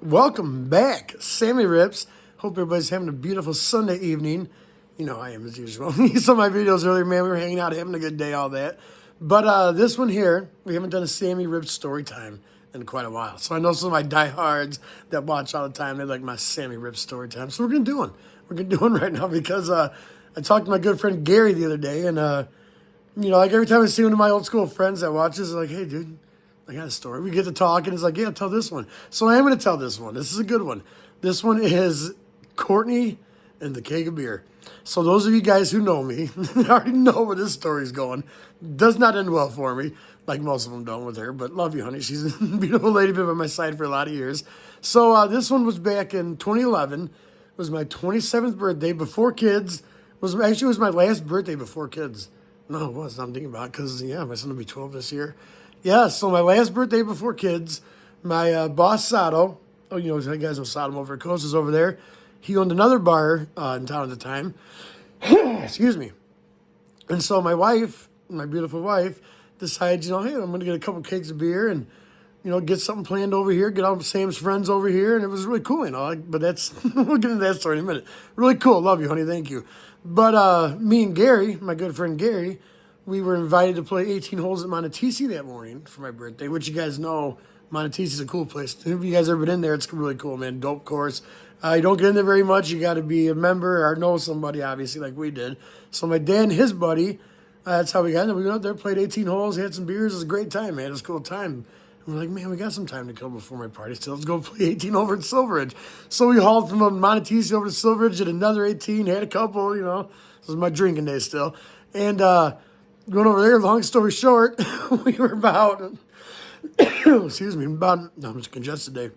Welcome back, Sammy Ripz. Hope everybody's having a beautiful Sunday evening. You know I am as usual. You saw my videos earlier, man. We were hanging out, having a good day, all that. But this one here, we haven't done a Sammy Ripz story time in quite a while. So I know some of my diehards that watch all the time, they like my Sammy Ripz story time. So we're going to do one. We're going to do one right now because I talked to my good friend Gary the other day. And, like every time I see one of my old school friends that watches, they're like, hey, dude, I got a story. We get to talk, and it's like, yeah, tell this one. So I am going to tell this one. This is a good one. This one is Courtney and the keg of beer. So those of you guys who know me already know where this story's going. Does not end well for me, like most of them don't with her, but love you, honey. She's a beautiful lady, been by my side for a lot of years. So this one was back in 2011. It was my 27th birthday before kids. It was my last birthday before kids. No, it was. I'm thinking about it because, my son will be 12 this year. Yeah, so my last birthday before kids, my boss, Sato, you guys know Sato over at Coast is over there. He owned another bar in town at the time. Excuse me. And so my wife, my beautiful wife, decides, hey, I'm going to get a couple kegs of beer and, get something planned over here, get all Sam's friends over here. And it was really cool, but that's, we'll get into that story in a minute. Really cool. Love you, honey. Thank you. But me and Gary, my good friend Gary, we were invited to play 18 holes at Montecito that morning for my birthday, which you guys know Montecito's a cool place. If you guys ever been in there, it's really cool, man. Dope course. You don't get in there very much. You got to be a member or know somebody, obviously, like we did. So my dad and his buddy, that's how we got in there. We went out there, played 18 holes, had some beers. It was a great time, man. It was a cool time. And we're like, man, we got some time to kill before my party. So let's go play 18 over at Silveridge. So we hauled from Montecito over to Silveridge at another 18, had a couple, This was my drinking day still. And going over there, long story short, we were about, I'm just congested today,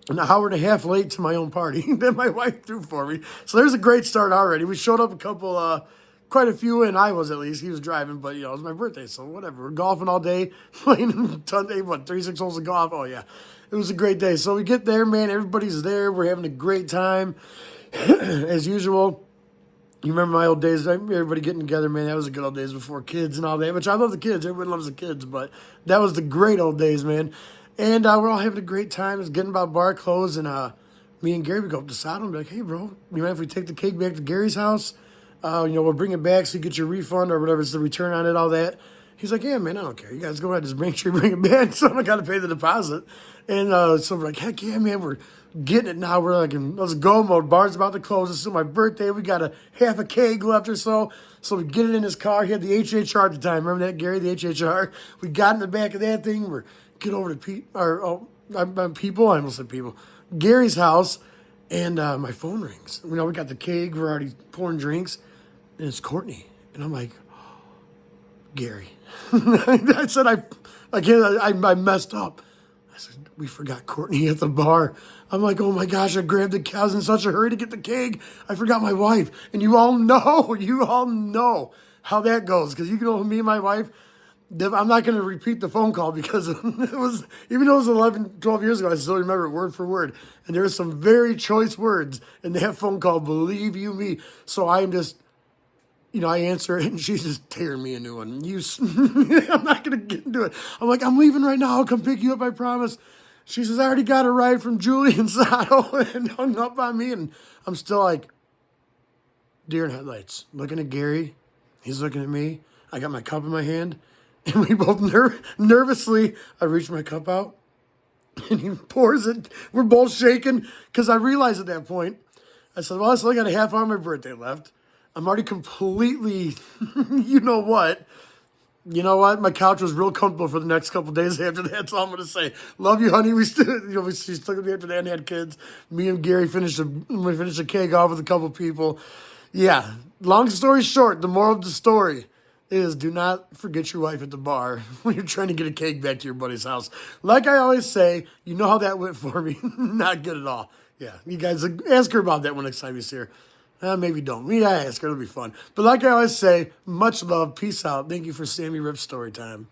an hour and a half late to my own party that my wife threw for me. So there's a great start already. We showed up quite a few in. I was at least. He was driving, but, it was my birthday, so whatever. We're golfing all day, playing 36 holes of golf. Oh, yeah. It was a great day. So we get there, man. Everybody's there. We're having a great time, as usual. You remember my old days, everybody getting together, man. That was the good old days before kids and all that, which I love the kids. Everyone loves the kids, but that was the great old days, man. And we're all having a great time. It's getting about bar close, and me and Gary, we go up to Sodom and be like, hey, bro, you mind if we take the cake back to Gary's house? We'll bring it back so you get your refund or whatever, it's the return on it, all that. He's like, yeah, man, I don't care. You guys go ahead, just make sure you bring it back. So I got to pay the deposit. And so we're like, heck yeah, man, we're getting it now. We're like in let's go mode. Bar's about to close. It's still my birthday. We got half a keg left or so. So we get it in his car. He had the HHR at the time. Remember that, Gary, the HHR? We got in the back of that thing. We're get over to people. I almost said people. Gary's house. And my phone rings. We got the keg. We're already pouring drinks. And it's Courtney. And I'm like, Gary. I said, I messed up. I said, we forgot Courtney at the bar. I'm like, oh my gosh, I grabbed the cows in such a hurry to get the keg. I forgot my wife. And you all know how that goes. Because you know me and my wife, I'm not going to repeat the phone call because it was, even though it was 11, 12 years ago, I still remember it word for word. And there were some very choice words in that phone call, believe you me. So I'm just, I answer it, and she's just tearing me a new one. I'm not going to get into it. I'm like, I'm leaving right now. I'll come pick you up, I promise. She says, I already got a ride from Julie and Sato and hung up on me. And I'm still like, deer in headlights. Looking at Gary. He's looking at me. I got my cup in my hand. And we both nervously, I reach my cup out. And he pours it. We're both shaking. Because I realized at that point, I said, well, I still got a half hour of my birthday left. I'm already completely, you know what? My couch was real comfortable for the next couple of days after that. That's all I'm going to say. Love you, honey. We still, she stuck with me after that and had kids. Me and Gary finished a cake off with a couple people. Yeah. Long story short, the moral of the story is do not forget your wife at the bar when you're trying to get a cake back to your buddy's house. Like I always say, you know how that went for me. Not good at all. Yeah. You guys ask her about that one next time you see her. Maybe don't. Yeah, ask her. It'll be fun. But like I always say, much love. Peace out. Thank you for Sammy Ripz Story Time.